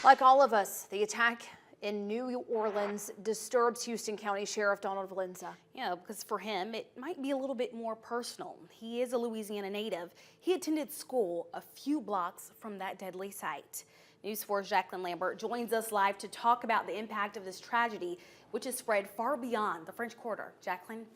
Like all of us, the attack in New Orleans disturbs Houston County Sheriff Donald Valenza. Yeah, because for him, it might be a little bit more personal. He is a Louisiana native. He attended school a few blocks from that deadly site. News 4's Jacqueline Lambert joins us live to talk about the impact of this tragedy, which has spread far beyond the French Quarter. Jacqueline?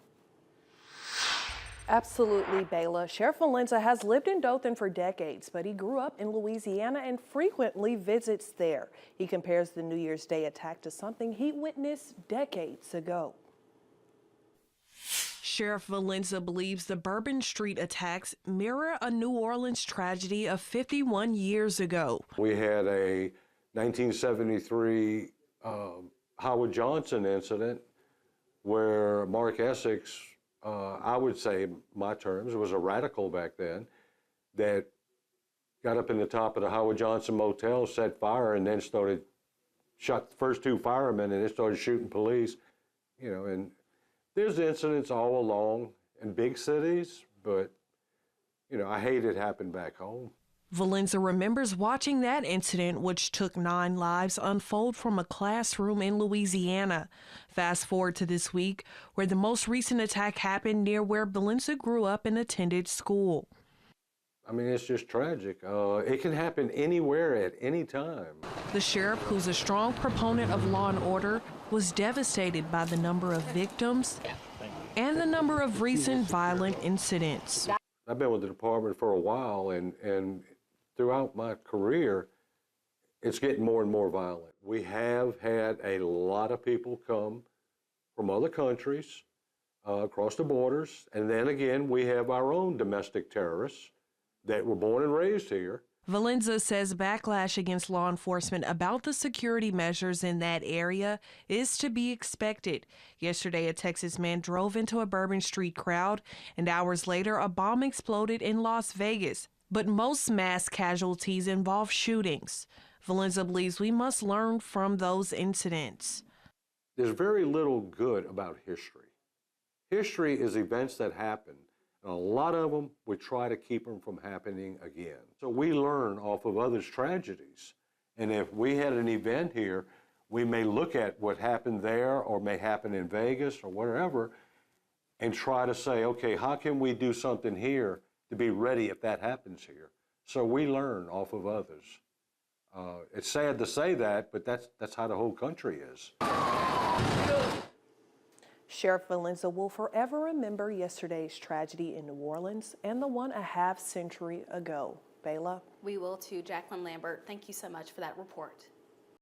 Absolutely, Bayla. Sheriff Valenza has lived in Dothan for decades, but he grew up in Louisiana and frequently visits there. He compares the New Year's Day attack to something he witnessed decades ago. Sheriff Valenza believes the Bourbon Street attacks mirror a New Orleans tragedy of 51 years ago. We had a 1973 Howard Johnson incident where Mark Essex, I would say, my terms, was a radical back then, that got up in the top of the Howard Johnson Motel, set fire, and then shot the first two firemen, and then started shooting police. You know, and there's incidents all along in big cities, but, you know, I hate it happened back home. Valenza remembers watching that incident, which took 9 lives, unfold from a classroom in Louisiana. Fast forward to this week, where the most recent attack happened near where Valenza grew up and attended school. I mean, it's just tragic. It can happen anywhere at any time. The sheriff, who's a strong proponent of law and order, was devastated by the number of victims and the number of recent violent incidents. I've been with the department for a while, and throughout my career, it's getting more and more violent. We have had a lot of people come from other countries across the borders, and then again, we have our own domestic terrorists that were born and raised here. Valenza says backlash against law enforcement about the security measures in that area is to be expected. Yesterday, a Texas man drove into a Bourbon Street crowd, and hours later, a bomb exploded in Las Vegas. But most mass casualties involve shootings. Valenza believes we must learn from those incidents. There's very little good about history. History is events that happen, and a lot of them, we try to keep them from happening again. So we learn off of others' tragedies. And if we had an event here, we may look at what happened there or may happen in Vegas or whatever and try to say, okay, how can we do something here to be ready if that happens here? So we learn off of others. It's sad to say that, but that's how the whole country is. Sheriff Valenza will forever remember yesterday's tragedy in New Orleans and the one a half century ago. Bayla? We will too. Jacqueline Lambert, thank you so much for that report.